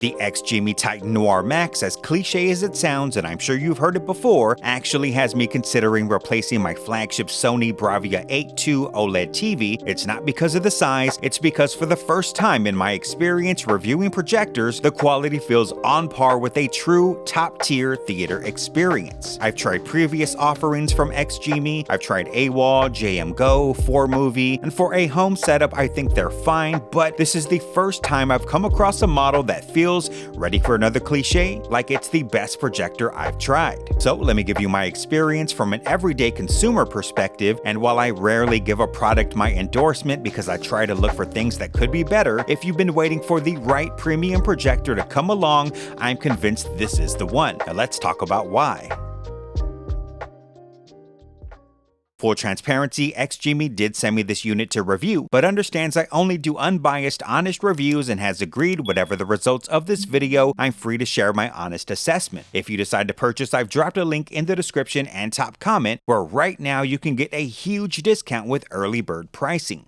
The XGIMI Titan Noir Max, as cliche as it sounds, and I'm sure you've heard it before, actually has me considering replacing my flagship Sony BRAVIA OLED TV. It's not because of the size, it's because for the first time in my experience reviewing projectors, the quality feels on par with a true top-tier theater experience. I've tried previous offerings from XGIMI, I've tried AWOL, JM Go, 4Movie, and for a home setup I think they're fine, but this is the first time I've come across a model that feels ready for another cliche, like it's the best projector I've tried. So let me give you my experience from an everyday consumer perspective, and while I rarely give a product my endorsement because I try to look for things that could be better, if you've been waiting for the right premium projector to come along, I'm convinced this is the one. Now let's talk about why. Full transparency, XGIMI did send me this unit to review, but understands I only do unbiased, honest reviews and has agreed whatever the results of this video, I'm free to share my honest assessment. If you decide to purchase, I've dropped a link in the description and top comment where right now you can get a huge discount with early bird pricing.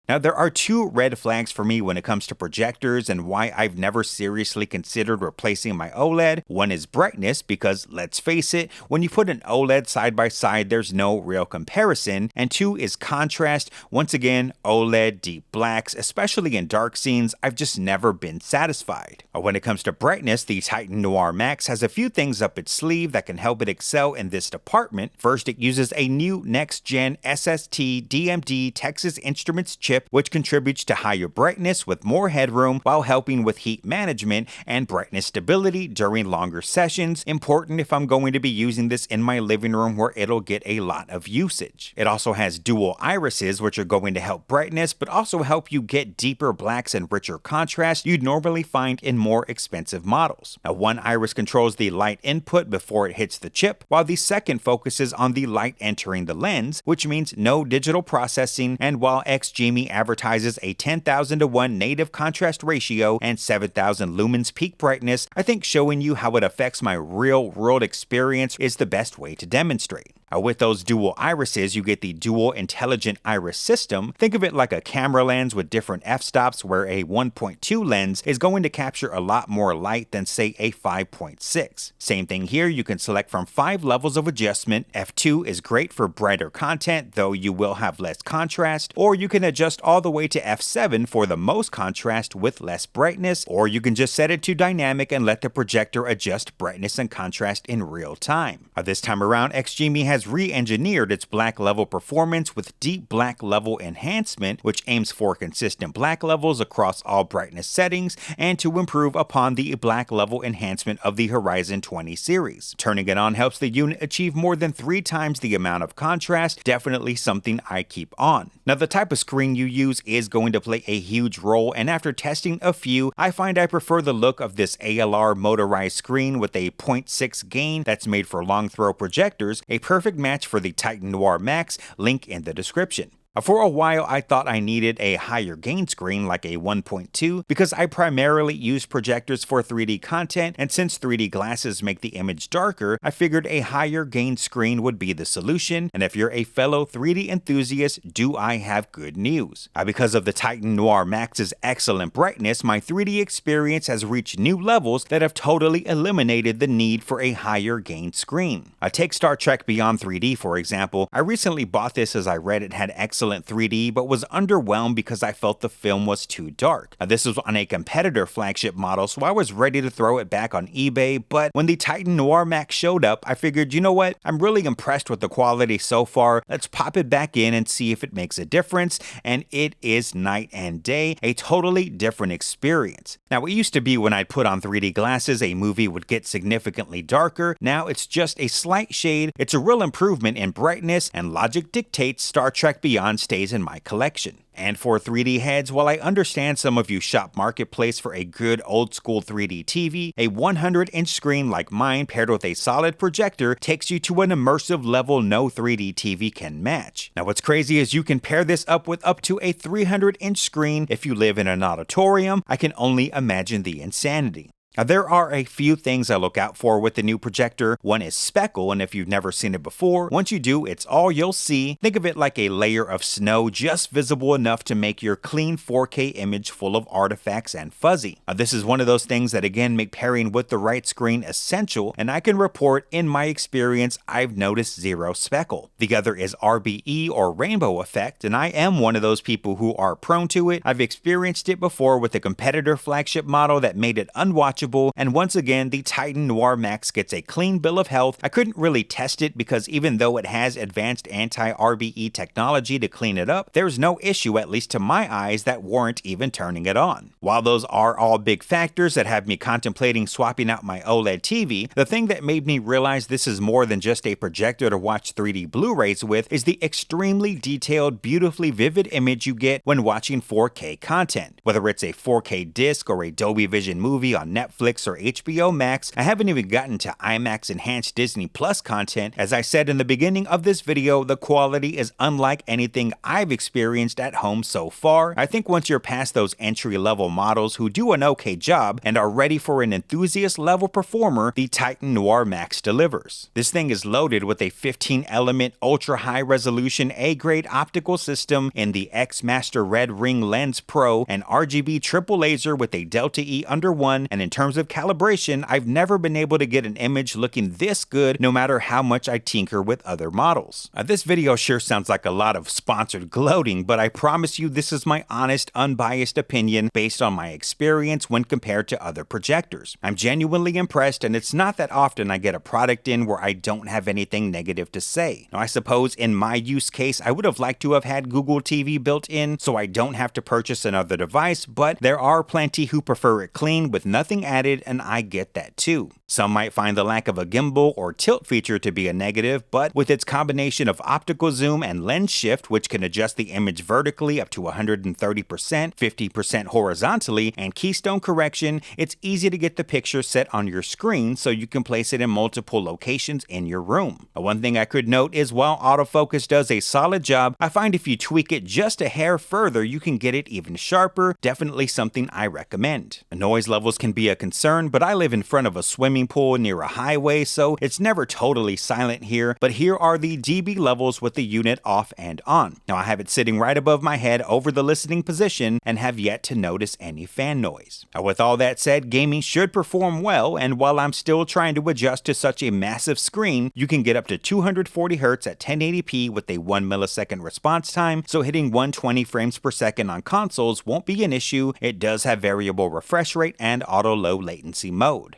Now, there are two red flags for me when it comes to projectors and why I've never seriously considered replacing my OLED. One is brightness, because let's face it, when you put an OLED side by side, there's no real comparison. And two is contrast. Once again, OLED, deep blacks, especially in dark scenes, I've just never been satisfied. When it comes to brightness, the Titan Noir Max has a few things up its sleeve that can help it excel in this department. First, it uses a new next-gen SST DMD Texas Instruments chip, which contributes to higher brightness with more headroom while helping with heat management and brightness stability during longer sessions, important if I'm going to be using this in my living room where it'll get a lot of usage. It also has dual irises, which are going to help brightness but also help you get deeper blacks and richer contrast you'd normally find in more expensive models. Now, one iris controls the light input before it hits the chip, while the second focuses on the light entering the lens, which means no digital processing. And while XGIMI advertises a 10,000:1 native contrast ratio and 7,000 lumens peak brightness, I think showing you how it affects my real-world experience is the best way to demonstrate. With those dual irises, you get the dual intelligent iris system. Think of it like a camera lens with different f-stops, where a 1.2 lens is going to capture a lot more light than, say, a 5.6. Same thing here, you can select from 5 levels of adjustment. F2 is great for brighter content, though you will have less contrast, or you can adjust all the way to F7 for the most contrast with less brightness, or you can just set it to dynamic and let the projector adjust brightness and contrast in real time. This time around, XGIMI has re-engineered its black level performance with deep black level enhancement, which aims for consistent black levels across all brightness settings and to improve upon the black level enhancement of the Horizon 20 series. Turning it on helps the unit achieve more than 3 times the amount of contrast, definitely something I keep on. Now, the type of screen you use is going to play a huge role, and after testing a few, I find I prefer the look of this ALR motorized screen with a 0.6 gain that's made for long throw projectors, a perfect match for the Titan Noir Max, link in the description. For a while, I thought I needed a higher gain screen like a 1.2 because I primarily use projectors for 3D content, and since 3D glasses make the image darker, I figured a higher gain screen would be the solution. And if you're a fellow 3D enthusiast, do I have good news? Because of the Titan Noir Max's excellent brightness, my 3D experience has reached new levels that have totally eliminated the need for a higher gain screen. Take Star Trek Beyond 3D, for example. I recently bought this as I read it had excellent 3D, but was underwhelmed because I felt the film was too dark. This was on a competitor flagship model, so I was ready to throw it back on eBay, but when the Titan Noir Max showed up, I figured, you know what, I'm really impressed with the quality so far, let's pop it back in and see if it makes a difference, and it is night and day, a totally different experience. Now, it used to be when I'd put on 3D glasses, a movie would get significantly darker. Now it's just a slight shade. It's a real improvement in brightness, and logic dictates Star Trek Beyond stays in my collection. And for 3D heads, while I understand some of you shop Marketplace for a good old school 3D TV, a 100-inch screen like mine paired with a solid projector takes you to an immersive level no 3D TV can match. Now, what's crazy is you can pair this up with up to a 300-inch screen if you live in an auditorium. I can only imagine the insanity. Now, there are a few things I look out for with the new projector. One is speckle, and if you've never seen it before, once you do, it's all you'll see. Think of it like a layer of snow just visible enough to make your clean 4K image full of artifacts and fuzzy. This is one of those things that again make pairing with the right screen essential, and I can report in my experience I've noticed zero speckle. The other is RBE or rainbow effect, and I am one of those people who are prone to it. I've experienced it before with a competitor flagship model that made it unwatchable, and once again the Titan Noir Max gets a clean bill of health. I couldn't really test it because even though it has advanced anti-RBE technology to clean it up, there's no issue, at least to my eyes, that warrant even turning it on. While those are all big factors that have me contemplating swapping out my OLED TV, the thing that made me realize this is more than just a projector to watch 3D Blu-rays with is the extremely detailed, beautifully vivid image you get when watching 4K content. Whether it's a 4K disc or a Dolby Vision movie on Netflix or HBO Max, I haven't even gotten to IMAX enhanced Disney Plus content. As I said in the beginning of this video, the quality is unlike anything I've experienced at home so far. I think once you're past those entry-level models who do an okay job and are ready for an enthusiast-level performer, the Titan Noir Max delivers. This thing is loaded with a 15-element ultra-high-resolution A-grade optical system in the X-Master Red Ring Lens Pro, and RGB triple laser with a Delta E under 1, and in terms of calibration, I've never been able to get an image looking this good no matter how much I tinker with other models. This video sure sounds like a lot of sponsored gloating, but I promise you this is my honest, unbiased opinion based on my experience when compared to other projectors. I'm genuinely impressed, and it's not that often I get a product in where I don't have anything negative to say. Now, I suppose in my use case, I would have liked to have had Google TV built in so I don't have to purchase another device, but there are plenty who prefer it clean with nothing added, and I get that too. Some might find the lack of a gimbal or tilt feature to be a negative, but with its combination of optical zoom and lens shift, which can adjust the image vertically up to 130%, 50% horizontally, and keystone correction, it's easy to get the picture set on your screen so you can place it in multiple locations in your room. One thing I could note is while autofocus does a solid job, I find if you tweak it just a hair further, you can get it even sharper. Definitely something I recommend. Noise levels can be a concern, but I live in front of a swimming pool near a highway, so it's never totally silent here, but here are the dB levels with the unit off and on. Now, I have it sitting right above my head over the listening position and have yet to notice any fan noise. Now, with all that said, gaming should perform well, and while I'm still trying to adjust to such a massive screen, you can get up to 240 Hz at 1080p with a 1 millisecond response time, so hitting 120 frames per second on consoles won't be an issue. It does have variable refresh rate and auto low latency mode.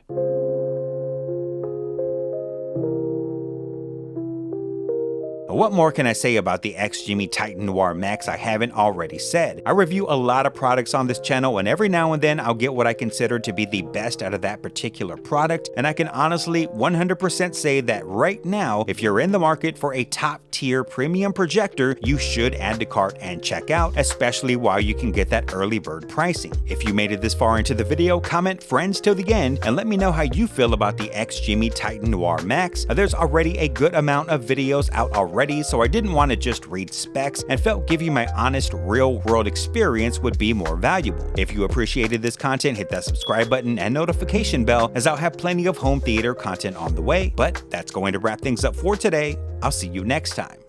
What more can I say about the XGIMI Titan Noir Max I haven't already said? I review a lot of products on this channel, and every now and then I'll get what I consider to be the best out of that particular product, and I can honestly 100% say that right now, if you're in the market for a top-tier premium projector, you should add to cart and check out, especially while you can get that early bird pricing. If you made it this far into the video, comment friends till the end and let me know how you feel about the XGIMI Titan Noir Max. There's already a good amount of videos out already, so I didn't want to just read specs and felt giving my honest real-world experience would be more valuable. If you appreciated this content, hit that subscribe button and notification bell, as I'll have plenty of home theater content on the way. But that's going to wrap things up for today. I'll see you next time.